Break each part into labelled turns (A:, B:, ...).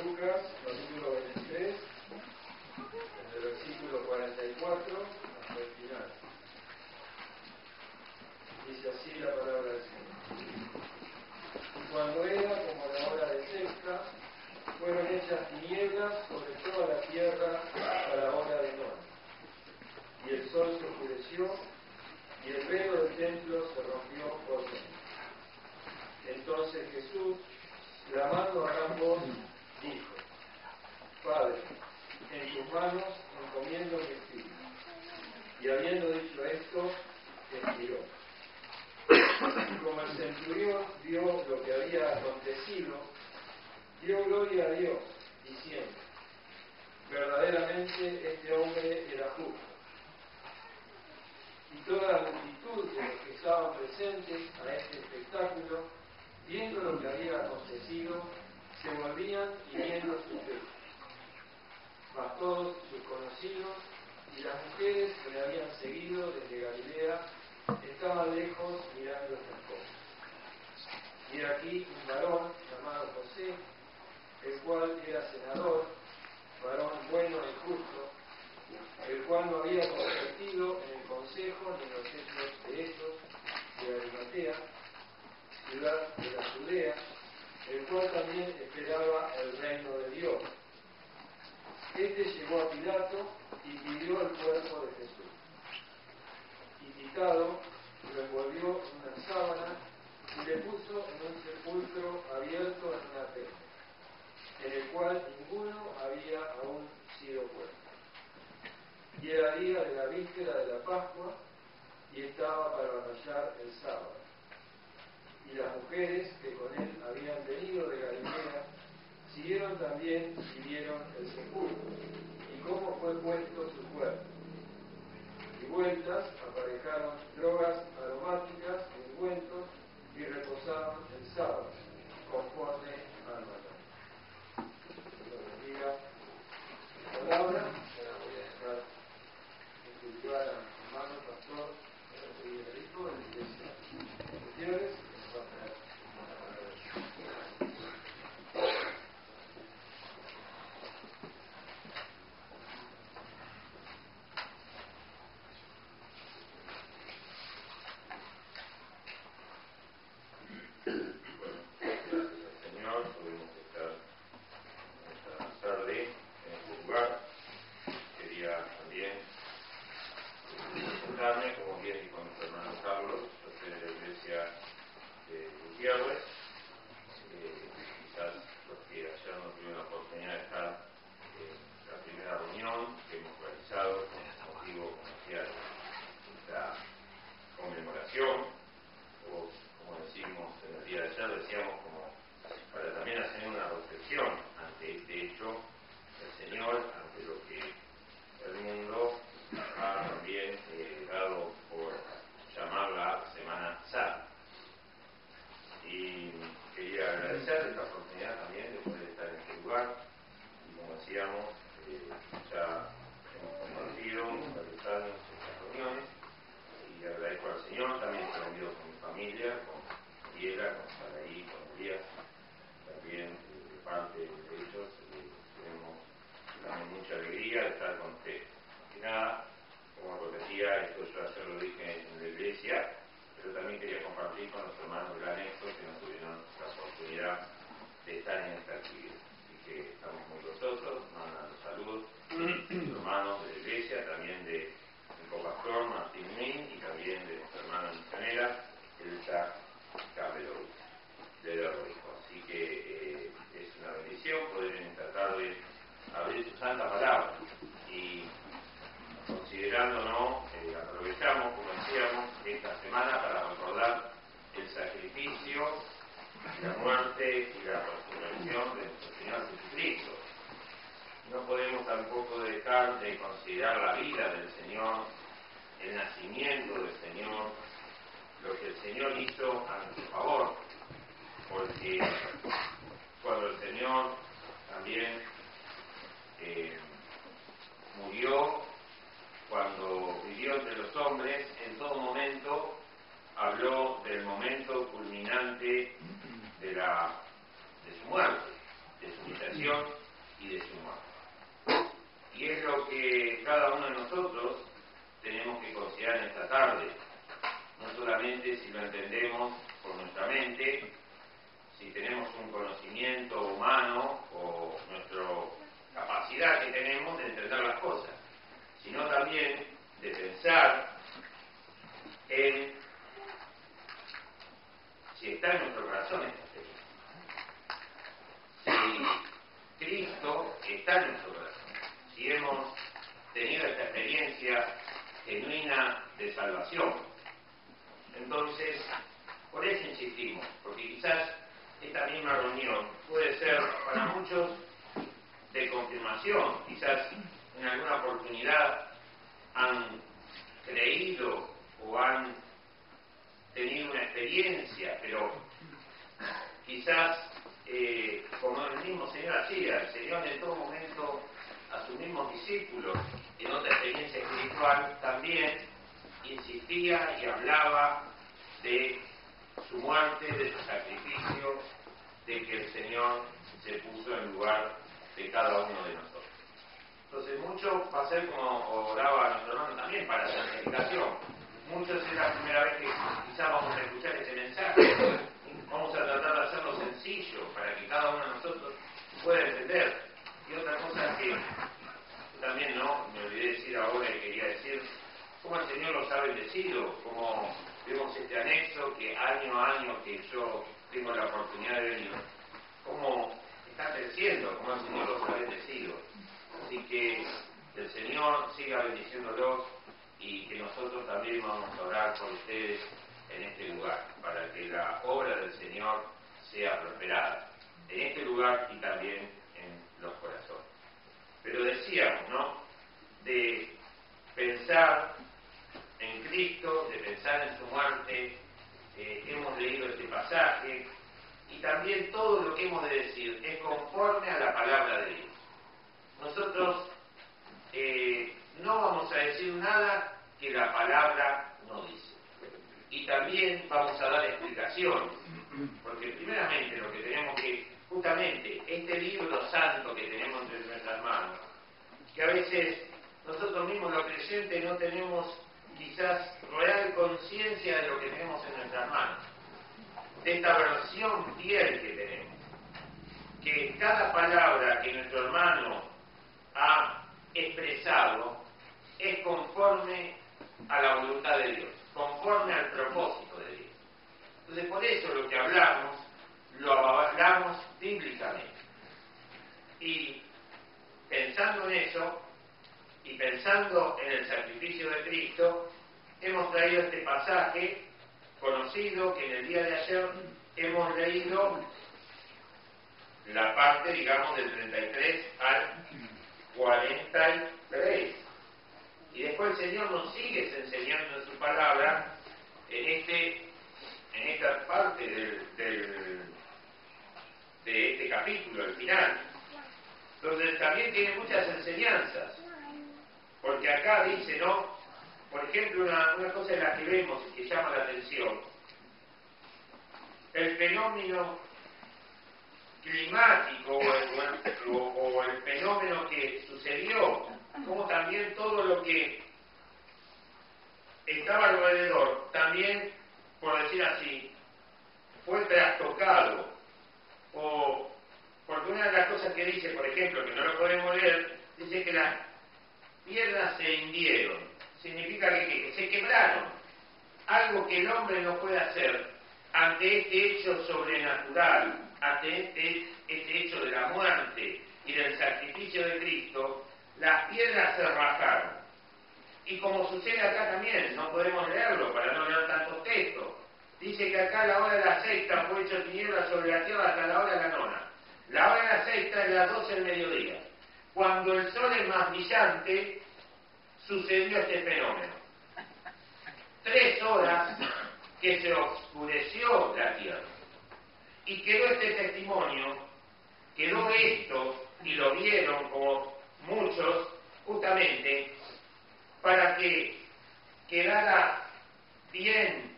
A: Lucas, capítulo 23, desde el versículo 44 hasta el final. Dice así la palabra del Señor. Y cuando era como la hora de sexta, fueron hechas tinieblas sobre toda la tierra hasta la hora de noche. Y el sol se oscureció, y el velo del templo se rompió por dentro. Entonces Jesús, clamando a gran voz, dijo: Padre, en tus manos encomiendo mi espíritu. Y habiendo dicho esto, expiró. Y como el centurión vio lo que había acontecido, dio gloria a Dios, diciendo: verdaderamente este hombre era justo. Y toda la multitud de los que estaban presentes a este espectáculo, viendo lo que había acontecido, se volvían y viendo sus hechos. Mas todos sus conocidos y las mujeres que le habían seguido desde Galilea estaban lejos mirando estas cosas. Y aquí un varón llamado José, el cual era senador, varón bueno y justo, el cual no había consentido en el consejo ni en los hechos de estos de Arimatea, ciudad de la Judea, el cual también esperaba el reino de Dios. Este llegó a Pilato y pidió el cuerpo de Jesús. Y quitado, lo envolvió en una sábana y le puso en un sepulcro abierto en una peña, en el cual ninguno había aún sido puesto. Y era día de la víspera de la Pascua, y estaba para batallar el sábado. Y las mujeres que con él habían venido de Galilea siguieron también y vieron el sepulcro, y cómo fue puesto su cuerpo. Y vueltas aparejaron drogas aromáticas y ungüentos, y reposaron el sábado, conforme al mandato. Dios bendiga la palabra. Voy a dejar escuchar a mi hermano pastor Federico de la iglesia Gutiérrez, que nos va a traer una palabra de Dios.
B: Señor, pudimos estar esta tarde en este lugar. Quería también presentarme, como bien dijo nuestro hermano Carlos, yo soy de la iglesia de Gutiérrez. Quizás los que ayer no tuvieron la oportunidad de estar en la primera reunión que hemos realizado con motivo, como decía, de la conmemoración, o como decimos en el día de ayer, decíamos como para también hacer una reflexión ante este hecho del Señor, ante lo que el mundo ha también dado por llamar la Semana Santa. Y quería agradecer esta oportunidad también de poder estar en este lugar. Y como decíamos, ya hemos compartido varios años estas reuniones, y agradezco al Señor. También estoy unido con mi familia, con Mariela, con Saraí, con Elías. También de parte de ellos tenemos también mucha alegría de estar con ustedes. Y nada, como repetía, esto yo ayer lo dije en la iglesia, pero también quería compartir con los hermanos del anexo que no tuvieron la oportunidad de estar en esta actividad. Así que estamos muy gozosos, mandan los saludos hermanos de la iglesia, también de Copastor, Martín Min, y también de nuestra hermana misionera, Elsa Cabello, de Berrico. Así que es una bendición poder en esta tarde abrir su santa palabra. Y considerándonos, aprovechamos, como decíamos, esta semana para recordar el sacrificio, la muerte y la resurrección de nuestro Señor Jesucristo. No podemos tampoco dejar de considerar la vida del Señor, el nacimiento del Señor, lo que el Señor hizo a nuestro favor, porque cuando el Señor también murió, cuando vivió entre los hombres, en todo momento habló del momento culminante de su muerte, de su resurrección y de su muerte. Y es lo que cada uno de nosotros tenemos que considerar en esta tarde, no solamente si lo entendemos por nuestra mente, si tenemos un conocimiento humano o nuestra capacidad que tenemos de entender las cosas, sino también de pensar en si está en nuestro corazón esta experiencia, si Cristo está en nuestro corazón, si hemos tenido esta experiencia genuina de salvación. Entonces, por eso insistimos, porque quizás esta misma reunión puede ser para muchos de confirmación, quizás en alguna oportunidad han creído o han tenido una experiencia, pero quizás como el mismo Señor hacía, el Señor en todo momento a sus mismos discípulos en otra experiencia espiritual también insistía y hablaba de su muerte, de su sacrificio, de que el Señor se puso en lugar de cada uno de nosotros. Entonces mucho va a ser como oraba nuestro hermano también para la santificación. Muchos es la primera vez que quizás vamos a escuchar este mensaje. Vamos a tratar de hacerlo sencillo para que cada uno de nosotros pueda entender. Y otra cosa que también me olvidé decir ahora y quería decir, cómo el Señor los ha bendecido, como vemos este anexo que año a año que yo tengo la oportunidad de venir, cómo está creciendo, cómo el Señor los ha bendecido. Así que el Señor siga bendiciéndolos y que nosotros también vamos a orar por ustedes en este lugar, para que la obra del Señor sea prosperada en este lugar y también en los corazones. Pero decíamos, de pensar en Cristo, de pensar en su muerte, hemos leído este pasaje, y también todo lo que hemos de decir es conforme a la palabra de Dios. Nosotros no vamos a decir nada que la palabra no dice. Y también vamos a dar explicaciones, porque primeramente lo que tenemos que, justamente, este libro santo que tenemos entre nuestras manos, que a veces nosotros mismos los creyentes no tenemos quizás real conciencia de lo que tenemos en nuestras manos, de esta versión fiel que tenemos, que cada palabra que nuestro hermano ha expresado es conforme a la voluntad de Dios, conforme al propósito de Dios. Entonces, por eso lo que hablamos, lo hablamos bíblicamente. Y pensando en eso, y pensando en el sacrificio de Cristo, hemos traído este pasaje conocido que en el día de ayer hemos leído la parte, digamos, del 33 al 43. Y después el Señor nos sigue enseñando en su palabra en esta parte de este capítulo, el final, donde también tiene muchas enseñanzas. Porque acá dice, por ejemplo, una cosa en la que vemos y que llama la atención, el fenómeno climático o el fenómeno que sucedió, como también todo lo que estaba alrededor, también, por decir así, fue trastocado, porque una de las cosas que dice, por ejemplo, que no lo podemos leer, dice que las piedras se hundieron, significa que se quebraron, algo que el hombre no puede hacer ante este hecho sobrenatural, ante este hecho de la muerte y del sacrificio de Cristo. Las piedras se rajaron. Y como sucede acá también, no podemos leerlo para no leer tantos textos. Dice que acá a la hora de la sexta fue hecho tinieblas sobre la tierra hasta la hora de la nona. La hora de la sexta es las 12 del mediodía. Cuando el sol es más brillante, sucedió este fenómeno. 3 horas que se oscureció la tierra. Y quedó este testimonio, quedó esto, y lo vieron como muchos, justamente, para que quedara bien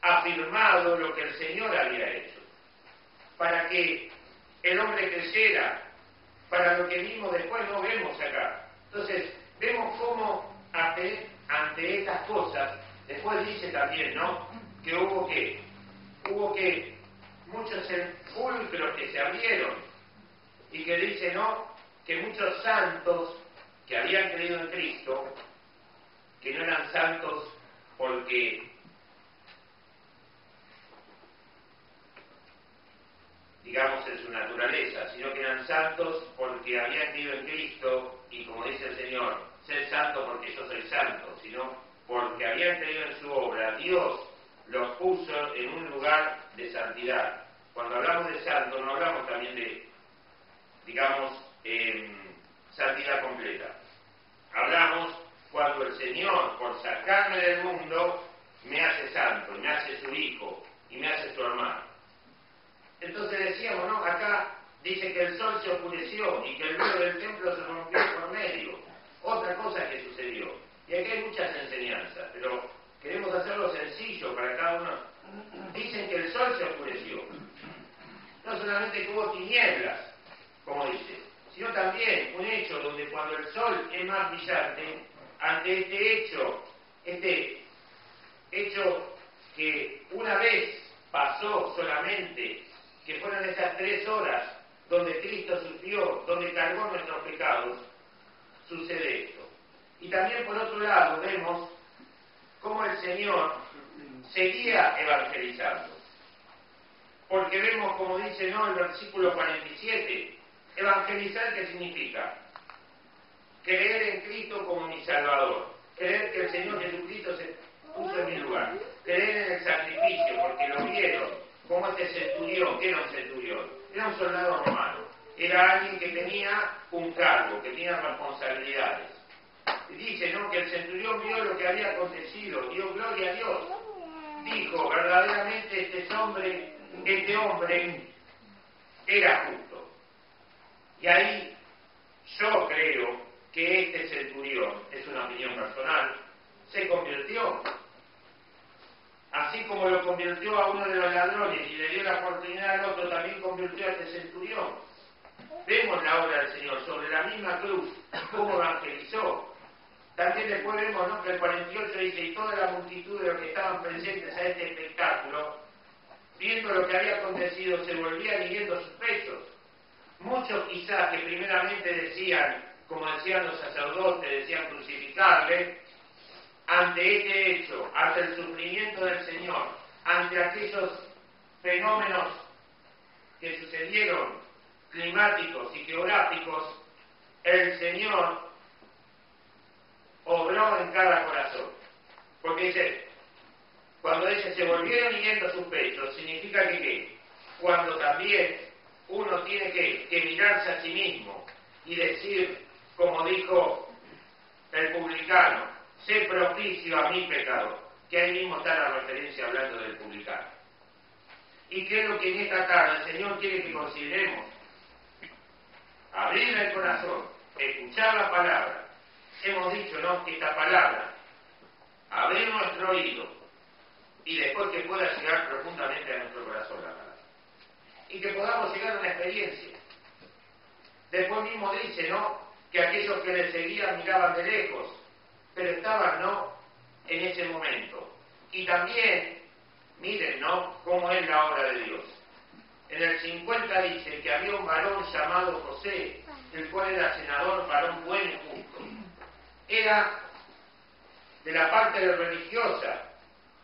B: afirmado lo que el Señor había hecho. Para que el hombre creyera para lo que mismo después no vemos acá. Entonces, vemos cómo ante estas cosas, después dice también, ¿no? Que hubo que muchos sepulcros que se abrieron, y que dice, ¿no? Que muchos santos que habían creído en Cristo, que no eran santos porque, digamos, en su naturaleza, sino que eran santos porque habían creído en Cristo, y como dice el Señor, ser santo porque yo soy santo, sino porque habían creído en su obra. Dios los puso en un lugar de santidad. Cuando hablamos de santo, no hablamos también de, digamos, santidad completa. Hablamos cuando el Señor, por sacarme del mundo, me hace santo, me hace su hijo y me hace su hermano. Entonces decíamos, ¿no? Acá dice que el sol se oscureció y que el velo del templo se rompió por medio. Otra cosa que sucedió. Y aquí hay muchas enseñanzas, pero queremos hacerlo sencillo para cada uno. Dicen que el sol se oscureció. No solamente que hubo tinieblas, como dice, sino también un hecho donde cuando el sol es más brillante, ante este hecho que una vez pasó solamente, que fueron esas 3 horas donde Cristo sufrió, donde cargó nuestros pecados, sucede esto. Y también por otro lado vemos cómo el Señor seguía evangelizando. Porque vemos, como dice, ¿no?, el versículo 47, evangelizar, ¿qué significa? Creer en Cristo como mi Salvador, creer que el Señor Jesucristo se puso en mi lugar, creer en el sacrificio, porque lo vieron, como este centurión, que era un centurión, era un soldado romano, era alguien que tenía un cargo, que tenía responsabilidades. Y dice, ¿no?, que el centurión vio lo que había acontecido, dio gloria a Dios, dijo, verdaderamente este hombre era justo. Y ahí yo creo que este centurión, es una opinión personal, se convirtió. Así como lo convirtió a uno de los ladrones y le dio la oportunidad al otro, también convirtió a este centurión. Vemos la obra del Señor sobre la misma cruz, cómo evangelizó. También después vemos, ¿no?, que el 48 dice, y toda la multitud de los que estaban presentes a este espectáculo, viendo lo que había acontecido, se volvían hiriendo sus pechos. Muchos quizás que primeramente decían, como decían los sacerdotes, decían crucificarle, ante este hecho, ante el sufrimiento del Señor, ante aquellos fenómenos que sucedieron, climáticos y geográficos, el Señor obró en cada corazón. Porque dice, cuando dice se volvieron hiriendo sus pechos, significa que ¿qué? Cuando también uno tiene que mirarse a sí mismo y decir, como dijo el publicano, sé propicio a mi pecador, que ahí mismo está la referencia hablando del publicano. Y creo que en esta tarde el Señor quiere que consideremos abrir el corazón, escuchar la palabra. Hemos dicho, ¿no?, que esta palabra, abrir nuestro oído y después que pueda llegar profundamente a nuestro corazón la palabra. Y que podamos llegar a una experiencia. Después mismo dice, ¿no?, que aquellos que le seguían miraban de lejos, pero estaban, ¿no?, en ese momento. Y también, miren, ¿no?, cómo es la obra de Dios. En el 50 dice que había un varón llamado José, el cual era senador, varón bueno y justo. Era de la parte religiosa,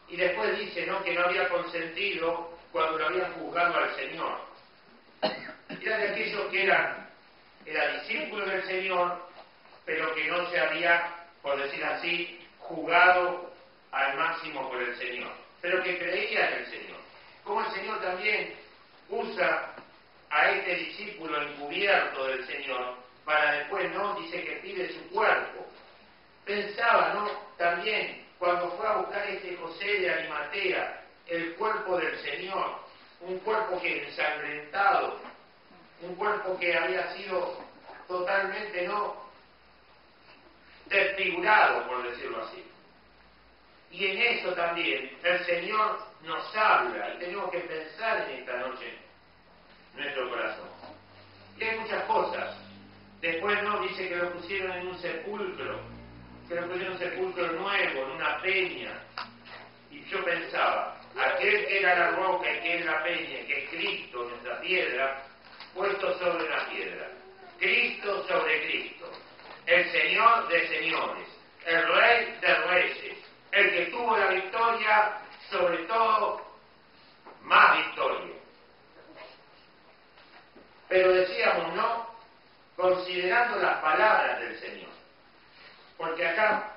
B: y después dice, ¿no?, que no había consentido cuando lo habían juzgado al Señor. Era de aquellos que era discípulo del Señor, pero que no se había, por decir así, jugado al máximo por el Señor, pero que creía en el Señor. Como el Señor también usa a este discípulo encubierto del Señor para después, ¿no?, dice que pide su cuerpo. Pensaba, ¿no?, también cuando fue a buscar este José de Arimatea, el cuerpo del Señor, un cuerpo que ensangrentado, un cuerpo que había sido totalmente, ¿no?, desfigurado, por decirlo así. Y en eso también el Señor nos habla y tenemos que pensar en esta noche nuestro corazón. Y hay muchas cosas. Después no, dice que lo pusieron en un sepulcro, que lo pusieron en un sepulcro nuevo, en una peña. Y yo pensaba, aquel que era la roca y que es la peña, que es Cristo, nuestra piedra, puesto sobre una piedra. Cristo sobre Cristo. El Señor de señores, el Rey de reyes, el que tuvo la victoria, sobre todo, más victoria. Pero decíamos, no, considerando las palabras del Señor. Porque acá,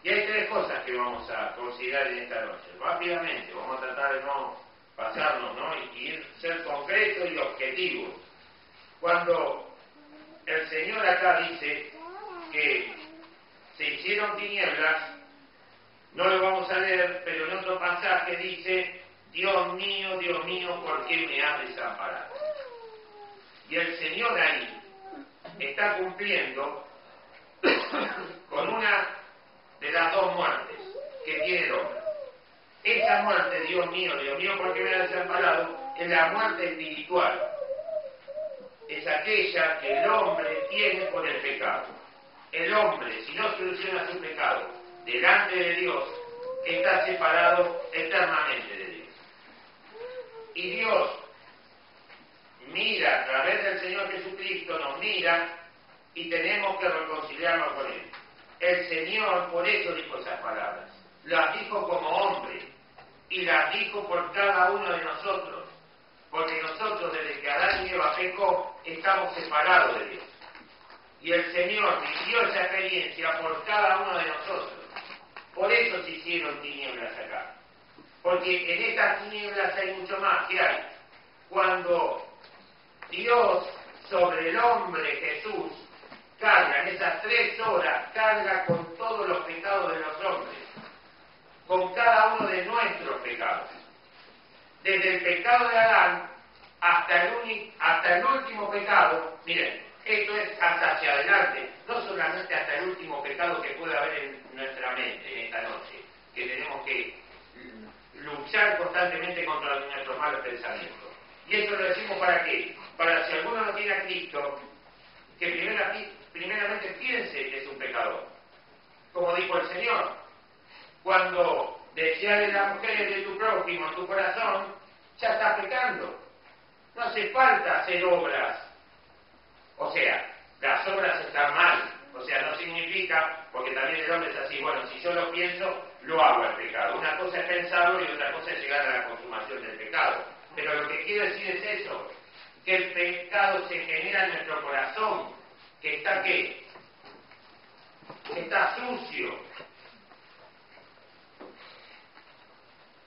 B: y hay tres cosas que vamos a considerar en esta noche. Rápidamente, vamos a tratar de no pasarnos, ¿no? Y ser concretos y objetivos. Cuando el Señor acá dice que se hicieron tinieblas, no lo vamos a leer, pero en otro pasaje dice, Dios mío, ¿por qué me has desamparado? Y el Señor ahí está cumpliendo con una de las dos muertes que tiene el hombre. Esa muerte, Dios mío, ¿por qué me has desamparado? Es la muerte espiritual. Es aquella que el hombre tiene por el pecado. El hombre, si no soluciona su pecado delante de Dios, está separado eternamente de Dios. Y Dios mira a través del Señor Jesucristo, nos mira y tenemos que reconciliarnos con Él. El Señor por eso dijo esas palabras. Las dijo como hombre y las dijo por cada uno de nosotros. Porque nosotros, desde que Adán y Eva pecó, estamos separados de Dios. Y el Señor vivió esa experiencia por cada uno de nosotros. Por eso se hicieron tinieblas acá. Porque en estas tinieblas hay mucho más que hay. Cuando Dios sobre el hombre Jesús carga en esas 3 horas, carga con todos los pecados de los hombres, con cada uno de nuestros pecados. Desde el pecado de Adán hasta el último pecado, miren, esto es hasta hacia adelante, no solamente hasta el último pecado que puede haber en nuestra mente en esta noche, que tenemos que luchar constantemente contra nuestros malos pensamientos. Y eso lo decimos ¿para qué? Para si alguno no tiene a Cristo, que primeramente piense que es un pecador. Como dijo el Señor, cuando deseas las mujeres de tu prójimo en tu corazón, ya estás pecando. No hace falta hacer obras. O sea, las obras están mal. O sea, no significa, porque también el hombre es así, bueno, si yo lo pienso, lo hago el pecado. Una cosa es pensarlo y otra cosa es llegar a la consumación del pecado. Pero lo que quiero decir es eso, que el pecado se genera en nuestro corazón, que está ¿qué? Que está sucio.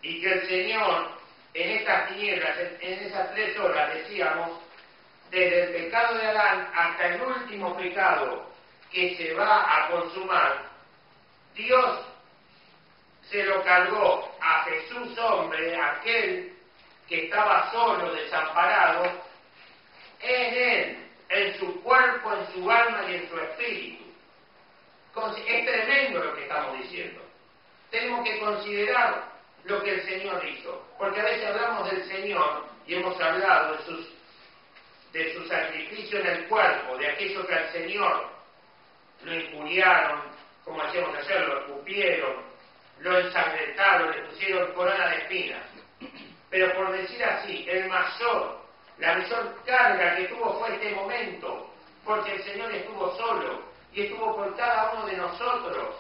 B: Y que el Señor, en estas tinieblas, en esas 3 horas, decíamos, desde el pecado de Adán hasta el último pecado que se va a consumar, Dios se lo cargó a Jesús hombre, aquel que estaba solo, desamparado, en Él, en su cuerpo, en su alma y en su espíritu. Es tremendo lo que estamos diciendo. Tenemos que considerar lo que el Señor hizo, porque a veces hablamos del Señor y hemos hablado de su sacrificio en el cuerpo, de aquello que al Señor lo injuriaron, como decíamos ayer, lo escupieron, lo ensangrentaron, le pusieron corona de espinas. Pero por decir así, la mayor carga que tuvo fue este momento, porque el Señor estuvo solo y estuvo por cada uno de nosotros.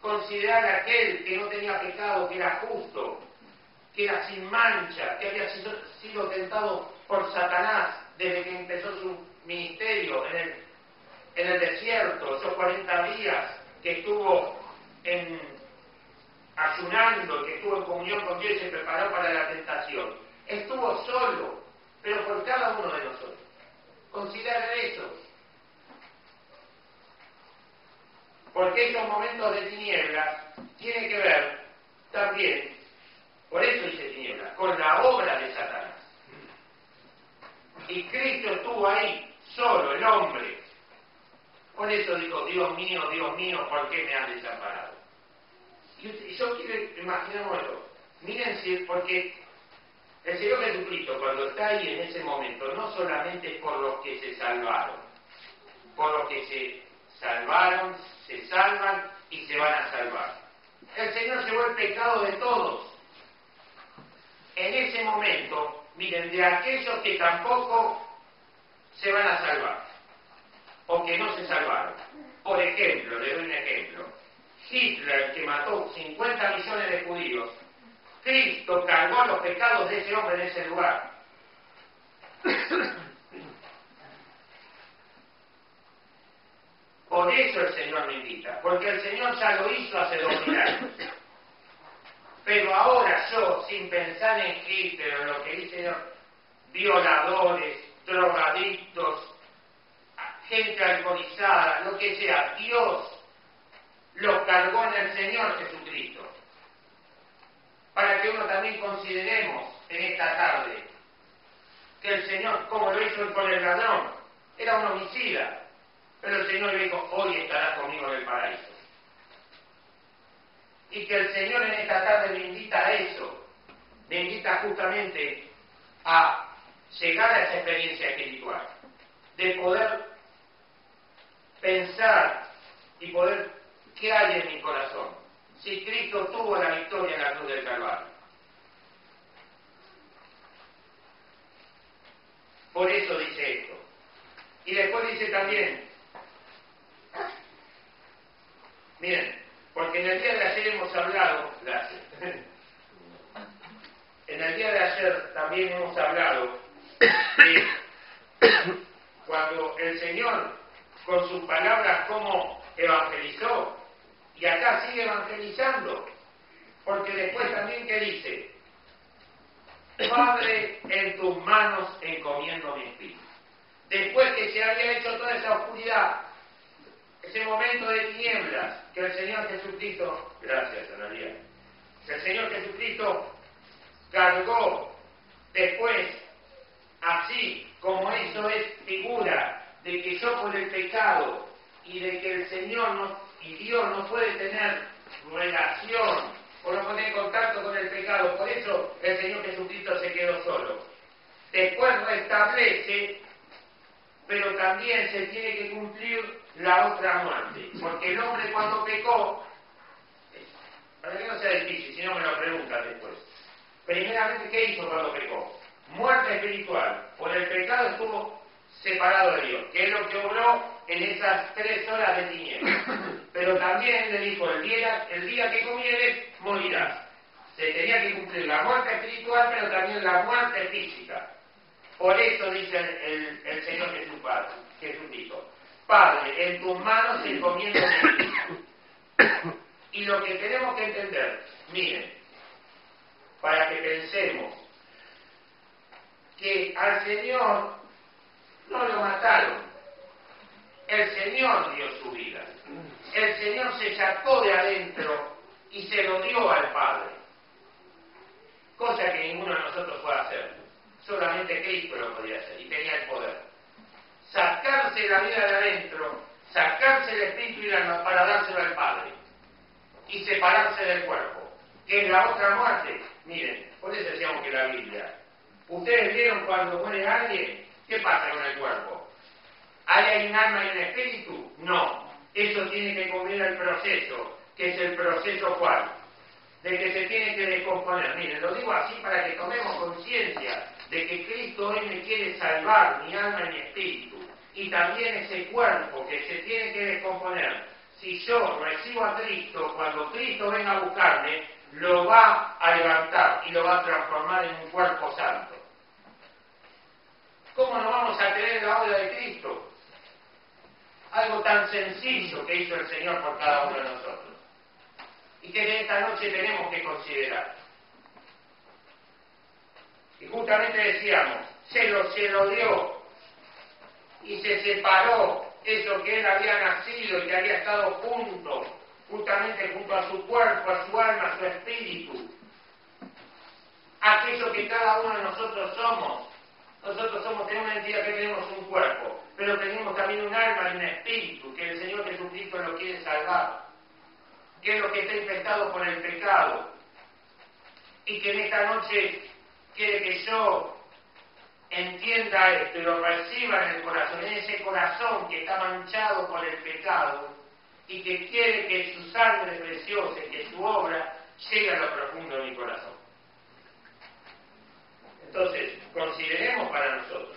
B: Considerar a aquel que no tenía pecado, que era justo, que era sin mancha, que había sido tentado por Satanás desde que empezó su ministerio en el desierto, esos 40 días que estuvo ayunando, que estuvo en comunión con Dios y se preparó para la tentación. Estuvo solo, pero por cada uno de nosotros. Consideren eso. Porque esos momentos de tinieblas tienen que ver también, por eso dice tinieblas, con la obra de Satanás. Y Cristo estuvo ahí, solo, el hombre. Por eso dijo, Dios mío, ¿por qué me has desamparado? Y yo quiero imaginármelo. Miren, porque El Señor Jesucristo, cuando está ahí en ese momento, no solamente es por los que se salvaron, por los que se salvaron, se salvan y se van a salvar. El Señor llevó el pecado de todos. En ese momento, miren, de aquellos que tampoco se van a salvar, o que no se salvaron. Por ejemplo, le doy un ejemplo. Hitler, que mató 50 millones de judíos, Cristo cargó los pecados de ese hombre en ese lugar. Por eso el Señor me invita, porque el Señor ya lo hizo hace 2000 años. Pero ahora yo, sin pensar en Hitler o lo que dice violadores, drogadictos, gente alcoholizada, lo que sea, Dios lo cargó en el Señor Jesucristo. Para que uno también consideremos en esta tarde que el Señor, como lo hizo con el ladrón, era un homicida, pero el Señor le dijo, hoy estarás conmigo en el paraíso. Y que el Señor en esta tarde me invita a eso, me invita justamente a llegar a esa experiencia espiritual, de poder pensar y poder, ¿qué hay en mi corazón? Si Cristo tuvo la victoria en la cruz del Calvario. Por eso dice esto. Y después dice también, miren, porque en el día de ayer hemos hablado, gracias, en el día de ayer también hemos hablado de cuando el Señor con sus palabras cómo evangelizó, y acá sigue evangelizando, porque después también que dice, Padre, en tus manos encomiendo mi espíritu. Después que se había hecho toda esa oscuridad, ese momento de tinieblas, que el Señor Jesucristo, gracias Analía, el Señor Jesucristo cargó después, así como eso es figura de que yo por el pecado y de que el Señor y Dios no puede tener relación o no puede tener contacto con el pecado, por eso el Señor Jesucristo se quedó solo. Después restablece, pero también se tiene que cumplir la otra muerte, porque el hombre cuando pecó, para que no sea difícil, si no me lo preguntan después, primeramente, ¿qué hizo cuando pecó? Muerte espiritual. Por el pecado estuvo separado de Dios, que es lo que obró en esas 3 horas de tinieblas. Pero también le dijo, el día que comieres, morirás. Se tenía que cumplir la muerte espiritual, pero también la muerte física. Por eso dice el Señor Jesucristo, Padre, en tus manos encomiendo mi espíritu. Y lo que tenemos que entender, miren, para que pensemos, que al Señor no lo mataron, el Señor dio su vida, el Señor se sacó de adentro y se lo dio al Padre, cosa que ninguno de nosotros puede hacer, solamente Cristo lo podía hacer y tenía el poder, sacarse la vida de adentro, sacarse el espíritu y el alma para dárselo al Padre y separarse del cuerpo, que es la otra muerte. Miren, por eso decíamos que la Biblia, ustedes vieron cuando muere alguien, ¿qué pasa con el cuerpo? ¿Hay un alma y un espíritu? No, eso tiene que cumplir el proceso, que es el proceso cual, de que se tiene que descomponer. Miren, lo digo así para que tomemos conciencia de que Cristo hoy me quiere salvar mi alma y mi espíritu, y también ese cuerpo que se tiene que descomponer. Si yo recibo a Cristo, cuando Cristo venga a buscarme, lo va a levantar y lo va a transformar en un cuerpo santo. ¿Cómo no vamos a tener la obra de Cristo? Algo tan sencillo que hizo el Señor por cada uno de nosotros. Y que en esta noche tenemos que considerar. Y justamente decíamos, se lo dio y se separó eso que él había nacido y que había estado justamente junto a su cuerpo, a su alma, a su espíritu. Aquello que cada uno de nosotros somos. Nosotros tenemos una entidad que tenemos un cuerpo, pero tenemos también un alma y un espíritu, que el Señor Jesucristo lo quiere salvar, que es lo que está infectado por el pecado, y que en esta noche
C: quiere que yo entienda esto y lo reciba en el corazón, en ese corazón que está manchado por el pecado y que quiere que su sangre preciosa, que su obra llegue a lo profundo de mi corazón. Entonces, consideremos para nosotros,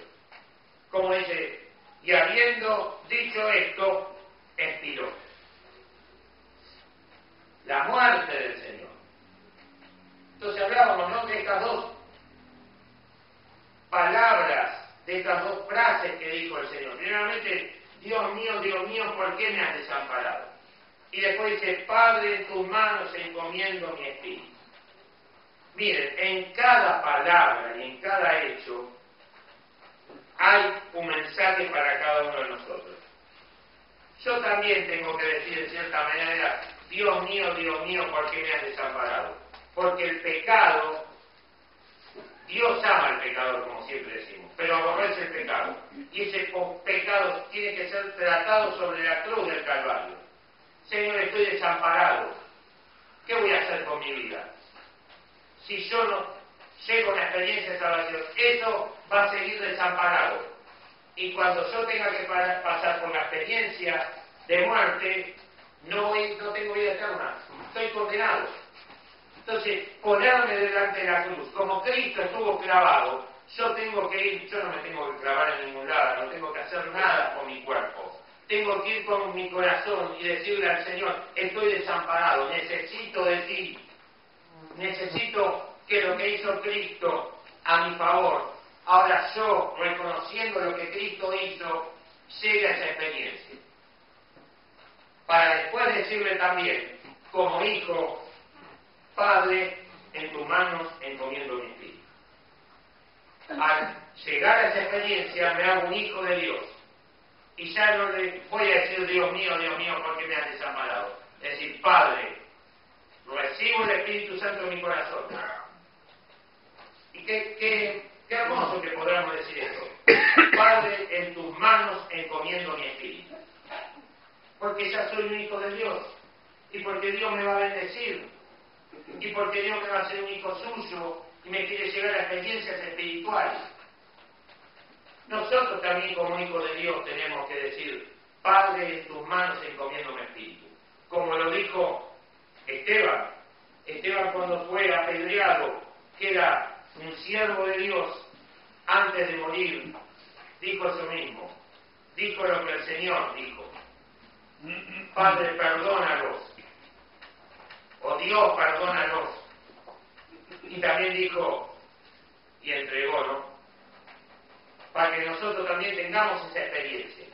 C: como dice, y habiendo dicho esto, expiró. La muerte del Señor. Entonces hablábamos, ¿no?, de estas dos palabras, de estas dos frases que dijo el Señor. Primeramente, Dios mío, ¿por qué me has desamparado? Y después dice, Padre, en tus manos encomiendo mi espíritu. Miren, en cada palabra y en cada hecho hay un mensaje para cada uno de nosotros. Yo también tengo que decir de cierta manera, Dios mío, ¿por qué me has desamparado? Porque el pecado, Dios ama al pecador, como siempre decimos, pero aborrece el pecado. Y ese pecado tiene que ser tratado sobre la cruz del Calvario. Señor, estoy desamparado. ¿Qué voy a hacer con mi vida? Si yo no llego a una experiencia de salvación, eso va a seguir desamparado. Y cuando yo tenga que pasar por la experiencia de muerte, no tengo vida eterna, estoy condenado. Entonces, ponerme delante de la cruz, como Cristo estuvo clavado, yo tengo que ir, yo no me tengo que clavar en ningún lado, no tengo que hacer nada con mi cuerpo. Tengo que ir con mi corazón y decirle al Señor, estoy desamparado, necesito de ti. Necesito que lo que hizo Cristo a mi favor, ahora yo, reconociendo lo que Cristo hizo, llegue a esa experiencia. Para después decirle también, como hijo, Padre, en tus manos encomiendo mi espíritu. Al llegar a esa experiencia me hago un hijo de Dios. Y ya no le voy a decir, Dios mío, ¿por qué me has desamparado? Es decir, Padre, recibo el Espíritu Santo en mi corazón. Y qué hermoso que podamos decir esto. Padre, en tus manos encomiendo mi espíritu. Porque ya soy un hijo de Dios. Y porque Dios me va a bendecir. Y porque Dios me va a hacer un hijo suyo y me quiere llevar a experiencias espirituales. Nosotros también como hijos de Dios tenemos que decir, Padre, en tus manos encomiendo mi espíritu. Como lo dijo Esteban cuando fue apedreado, que era un siervo de Dios, antes de morir, dijo eso mismo. Dijo lo que el Señor dijo. Padre, perdónalos. O Dios, perdónalos. Y también dijo, y entregó, ¿no? Para que nosotros también tengamos esa experiencia.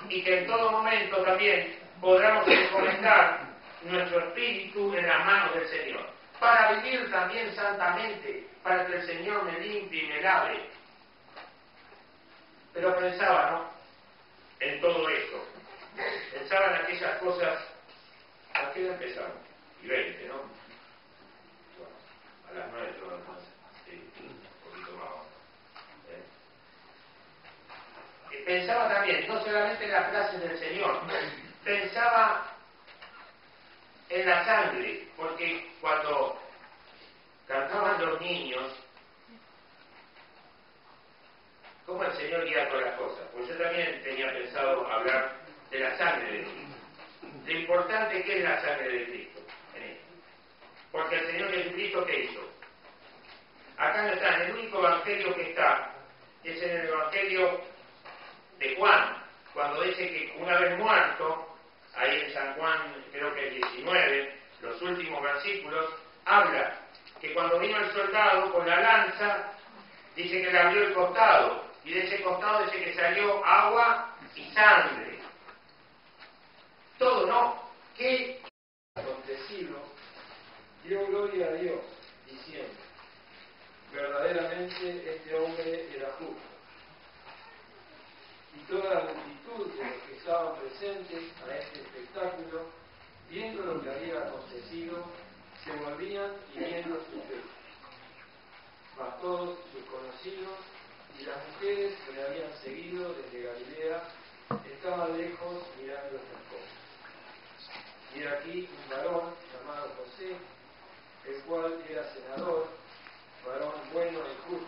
C: Y que en todo momento también podamos encomendar nuestro espíritu en las manos del Señor. Para vivir también santamente, para que el Señor me limpie y me lave. Pero pensaba, ¿no?, en todo esto. Pensaba en aquellas cosas. ¿A qué hora empezamos? Y 20, ¿no? Bueno, a las 9 todo el mundo. Sí, un poquito más. Pensaba también, no solamente en las frases del Señor, pensaba en la sangre, porque cuando cantaban los niños, ¿cómo el Señor guía todas las cosas? Pues yo también tenía pensado hablar de la sangre de Cristo. Lo importante que es la sangre de Cristo en esto. Porque el Señor Jesucristo, ¿qué hizo? Acá no está, en el único evangelio que está, es en el evangelio de Juan, cuando dice que una vez muerto, ahí en San Juan, creo que el 19, los últimos versículos, habla que cuando vino el soldado con la lanza, dice que le abrió el costado, y de ese costado dice que salió agua y sangre. Todo, ¿no? ¿Qué
A: acontecido? Dio gloria a Dios, diciendo, verdaderamente este hombre era justo. Y toda la multitud de los que estaban presentes a este espectáculo, viendo lo que había acontecido, se volvían y viendo su fe. Mas todos sus conocidos y las mujeres que le habían seguido desde Galilea estaban lejos mirando estas cosas. Y aquí un varón llamado José, el cual era senador, varón bueno y justo,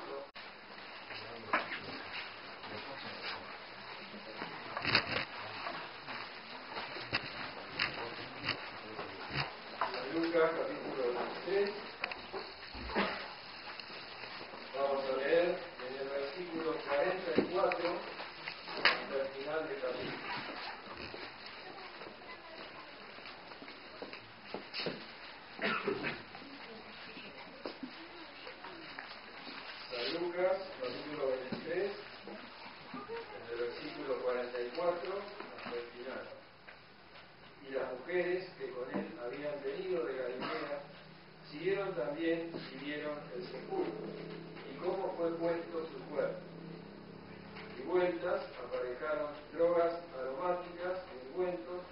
A: ellas aparejaron drogas aromáticas, ungüentos,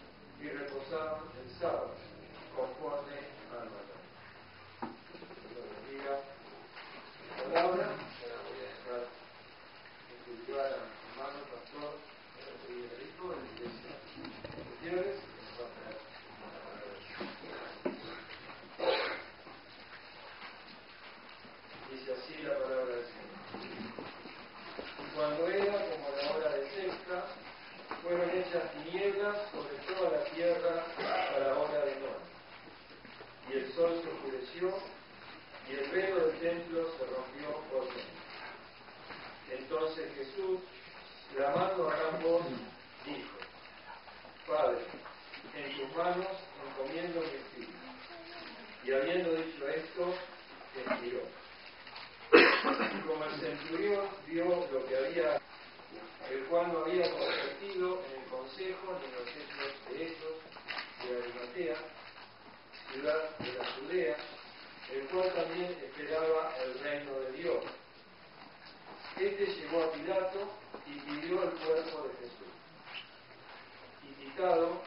A: y reposaron el sábado, conforme al mandato. Dios bendiga la palabra. Ahora voy a dejar escuchar a mi hermano pastor Federico de la iglesia de Gutiérrez, que nos va a traer la palabra de Dios. Dice así la palabra del Señor. Y cuando era como la hora de sexta, fueron hechas tinieblas sobre toda la tierra a la hora de noche. Y el sol se oscureció, y el velo del templo se rompió por dentro. Entonces Jesús, clamando a gran voz, dijo: Padre, en tus manos encomiendo mi espíritu. Y habiendo dicho esto, expiró. Y como el centurión vio lo que había, el cual no había consentido en el consejo ni en los hechos de estos de Arimatea, ciudad de la Judea, el cual también esperaba el reino de Dios, este llegó a Pilato y pidió el cuerpo de Jesús. Y quitado,